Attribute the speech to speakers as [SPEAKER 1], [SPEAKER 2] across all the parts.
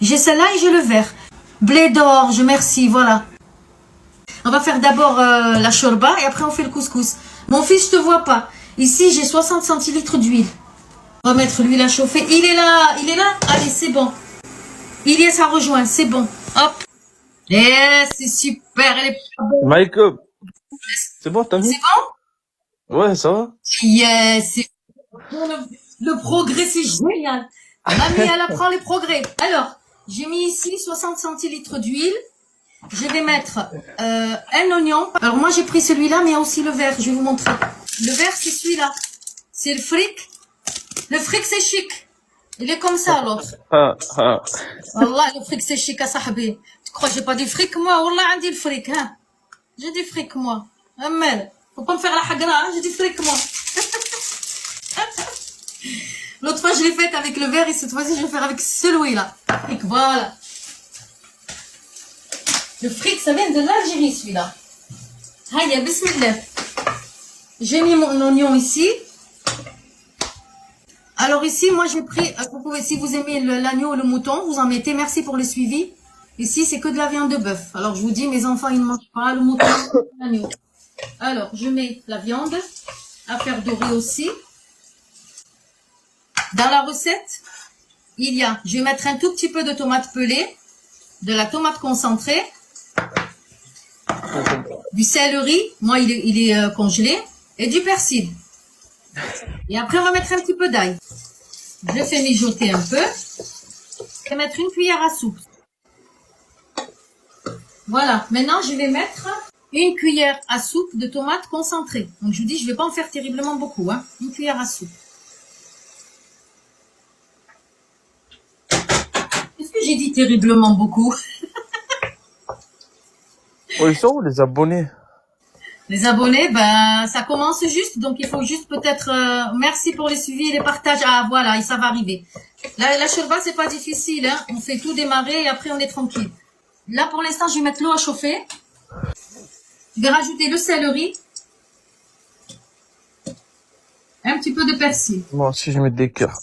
[SPEAKER 1] J'ai celle-là et j'ai le vert. Blé d'or, je merci, voilà. On va faire d'abord la shorba et après on fait le couscous. Mon fils, je te vois pas. Ici, j'ai 60 centilitres d'huile. On va mettre l'huile à chauffer. Il est là, il est là. Allez, c'est bon. Il y est, ça rejoint, c'est bon. Hop. Eh, c'est super. Elle est pas bonne.
[SPEAKER 2] Michael, c'est bon, t'as
[SPEAKER 1] C'est
[SPEAKER 2] mis?
[SPEAKER 1] bon?
[SPEAKER 2] Ouais, ça va?
[SPEAKER 1] Yes, c'est bon. Le progrès, c'est génial. Mamie, elle apprend les progrès. Alors, j'ai mis ici 60 centilitres d'huile. Je vais mettre un oignon. Alors moi j'ai pris celui-là, mais il y a aussi le vert. Je vais vous montrer. Le vert c'est celui-là. C'est le fric. Le fric c'est chic. Il est comme ça l'autre.
[SPEAKER 2] Ah, ah.
[SPEAKER 1] Wallah, le fric c'est chic à sahbi. Tu crois que j'ai pas du fric moi? Wallah, j'ai le fric. Hein? J'ai du fric moi. Amal. Faut pas me faire la hagra. Hein? J'ai du fric moi. L'autre fois je l'ai faite avec le vert et cette fois-ci je vais faire avec celui-là. Fric, voilà. Le fric, ça vient de l'Algérie, celui-là. Aïe, bismillah. J'ai mis mon oignon ici. Alors ici, moi, j'ai pris, vous pouvez, si vous aimez l'agneau ou le mouton, vous en mettez. Merci pour le suivi. Ici, c'est que de la viande de bœuf. Alors, je vous dis, mes enfants, ils ne mangent pas le mouton, l'agneau. Alors, je mets la viande à faire dorer aussi. Dans la recette, je vais mettre un tout petit peu de tomate pelée, de la tomate concentrée, du céleri, moi il est congelé, et du persil. Et après on va mettre un petit peu d'ail. Je fais mijoter un peu. Je vais mettre une cuillère à soupe. Voilà, maintenant je vais mettre une cuillère à soupe de tomates concentrées. Donc je vous dis, je ne vais pas en faire terriblement beaucoup. Hein. Une cuillère à soupe. Est-ce que j'ai dit terriblement beaucoup?
[SPEAKER 2] Oh, ils sont où les abonnés?
[SPEAKER 1] Les abonnés, ben ça commence juste, donc il faut juste peut-être merci pour les suivis et les partages. Ah voilà, et ça va arriver. La shorba c'est pas difficile, hein. On fait tout démarrer et après on est tranquille. Là pour l'instant je vais mettre l'eau à chauffer. Je vais rajouter le céleri, un petit peu de persil.
[SPEAKER 2] Moi aussi, je mets des cœurs.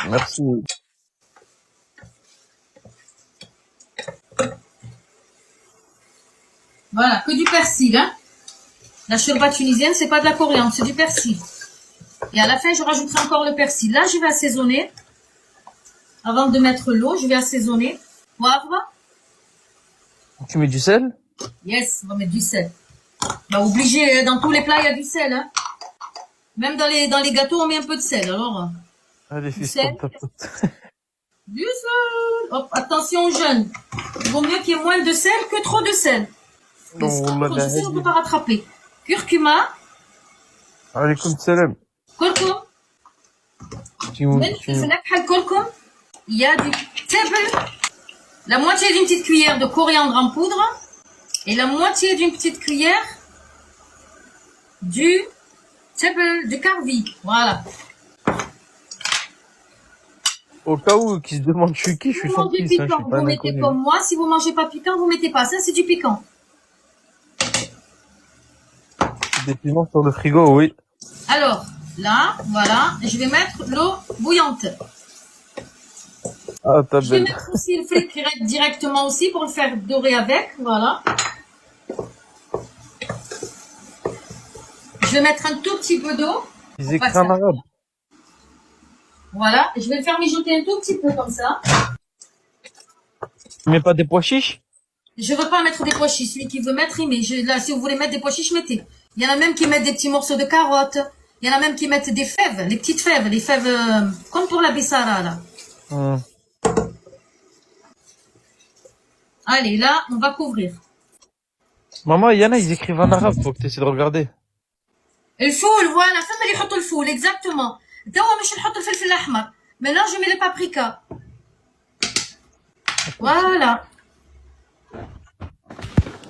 [SPEAKER 2] Merci.
[SPEAKER 1] Voilà, que du persil, hein. La shorba tunisienne c'est pas de la coriandre, c'est du persil. Et à la fin je rajouterai encore le persil. Là je vais assaisonner. Avant de mettre l'eau, je vais assaisonner. Poivre.
[SPEAKER 2] Tu mets du sel?
[SPEAKER 1] Yes, on va mettre du sel. Bah, obligé, dans tous les plats, il y a du sel. Hein. Même dans les gâteaux, on met un peu de sel. Alors,
[SPEAKER 2] Allez,
[SPEAKER 1] du
[SPEAKER 2] fils,
[SPEAKER 1] sel.
[SPEAKER 2] ta pote.
[SPEAKER 1] Du sel. Hop, attention aux jeunes. Il vaut mieux qu'il y ait moins de sel que trop de sel. Mais si
[SPEAKER 2] Non,
[SPEAKER 1] trop de sel, on ne peut pas rattraper. Curcuma.
[SPEAKER 2] Alaykoum salam.
[SPEAKER 1] Curcum. Il y a du table. La moitié d'une petite cuillère de coriandre en poudre. Et la moitié d'une petite cuillère du table de carvi. Voilà.
[SPEAKER 2] Au cas où, qui se demande je suis qui, je suis
[SPEAKER 1] Si vous
[SPEAKER 2] son
[SPEAKER 1] mangez
[SPEAKER 2] fils, hein, je
[SPEAKER 1] piquant,
[SPEAKER 2] suis pas
[SPEAKER 1] vous
[SPEAKER 2] un
[SPEAKER 1] mettez
[SPEAKER 2] inconnu.
[SPEAKER 1] comme moi. Si vous mangez pas piquant, vous mettez pas. Ça, c'est du piquant.
[SPEAKER 2] Des piments sur le frigo, oui.
[SPEAKER 1] Alors, là, voilà. Je vais mettre l'eau bouillante.
[SPEAKER 2] Ah, ta
[SPEAKER 1] Je vais
[SPEAKER 2] belle.
[SPEAKER 1] mettre aussi le fric directement aussi pour le faire dorer avec. Voilà. Je vais mettre un tout petit peu d'eau.
[SPEAKER 2] Ils écrivent en arabe.
[SPEAKER 1] Voilà. Je vais le faire mijoter un tout petit peu comme ça.
[SPEAKER 2] Tu mets pas des pois chiches?
[SPEAKER 1] Je veux pas mettre des pois chiches. Celui qui veut mettre, il met. Là, si vous voulez mettre des pois chiches, mettez. Il y en a même qui mettent des petits morceaux de carottes. Il y en a même qui mettent des fèves, les petites fèves, les fèves comme pour la bissara, là. Allez, là, on va couvrir.
[SPEAKER 2] Maman, il y en a, ils écrivent en arabe, faut que tu essaies de regarder.
[SPEAKER 1] الفول voilà فما اللي يحطوا الفول exactement توا مش نحط الفلفل الاحمر maintenant je mets le paprika voilà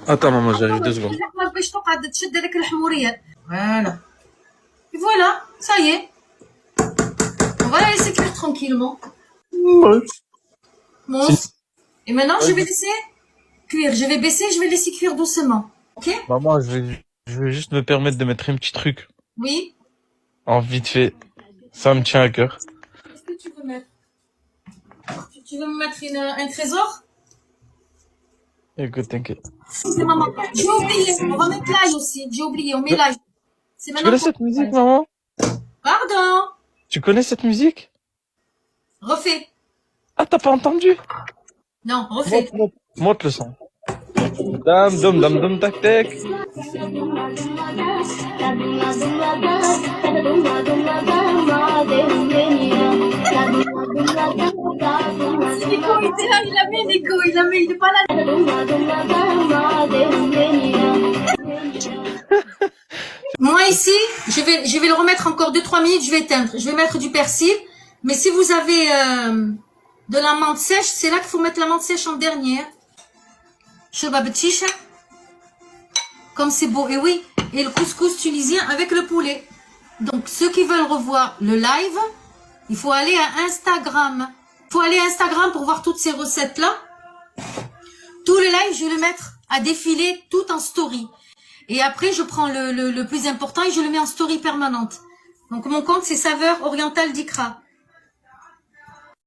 [SPEAKER 2] Attends, maman, j'arrive 2 secondes.
[SPEAKER 1] الاحمر باش تقعد تشد هذاك الحموريات voilà et voilà ça y est on va la laisser cuire tranquillement bon. Et maintenant je vais laisser cuire, je vais baisser, je vais laisser cuire doucement, ok?
[SPEAKER 2] Maman, je vais juste me permettre de mettre un petit truc.
[SPEAKER 1] Oui.
[SPEAKER 2] En vite fait. Ça me tient à cœur.
[SPEAKER 1] Qu'est-ce que tu veux mettre? Tu veux me mettre un trésor?
[SPEAKER 2] Écoute, t'inquiète.
[SPEAKER 1] C'est maman. J'ai oublié. On va mettre l'ail aussi. J'ai oublié. On met l'ail. C'est
[SPEAKER 2] Tu
[SPEAKER 1] maintenant.
[SPEAKER 2] connais cette musique, maman?
[SPEAKER 1] Pardon.
[SPEAKER 2] Tu connais cette musique?
[SPEAKER 1] Refais.
[SPEAKER 2] Ah, t'as pas entendu?
[SPEAKER 1] Non, refais.
[SPEAKER 2] Monte le son. Dam, dum, dam, dum, tac, tac.
[SPEAKER 1] Nico, il était là, il l'a mis, Nico, il l'a mis, il est pas là. Moi ici, je vais le remettre encore 2-3 minutes, je vais éteindre. Je vais mettre du persil. Mais si vous avez de la menthe sèche, c'est là qu'il faut mettre la menthe sèche en dernier. Choba beticha. Comme c'est beau. Et oui, et le couscous tunisien avec le poulet. Donc ceux qui veulent revoir le live, il faut aller à Instagram. Il faut aller à Instagram pour voir toutes ces recettes-là. Tout le live, je vais le mettre à défiler tout en story. Et après, je prends le plus important et je le mets en story permanente. Donc mon compte, c'est Saveurs Orientales d'Ikra.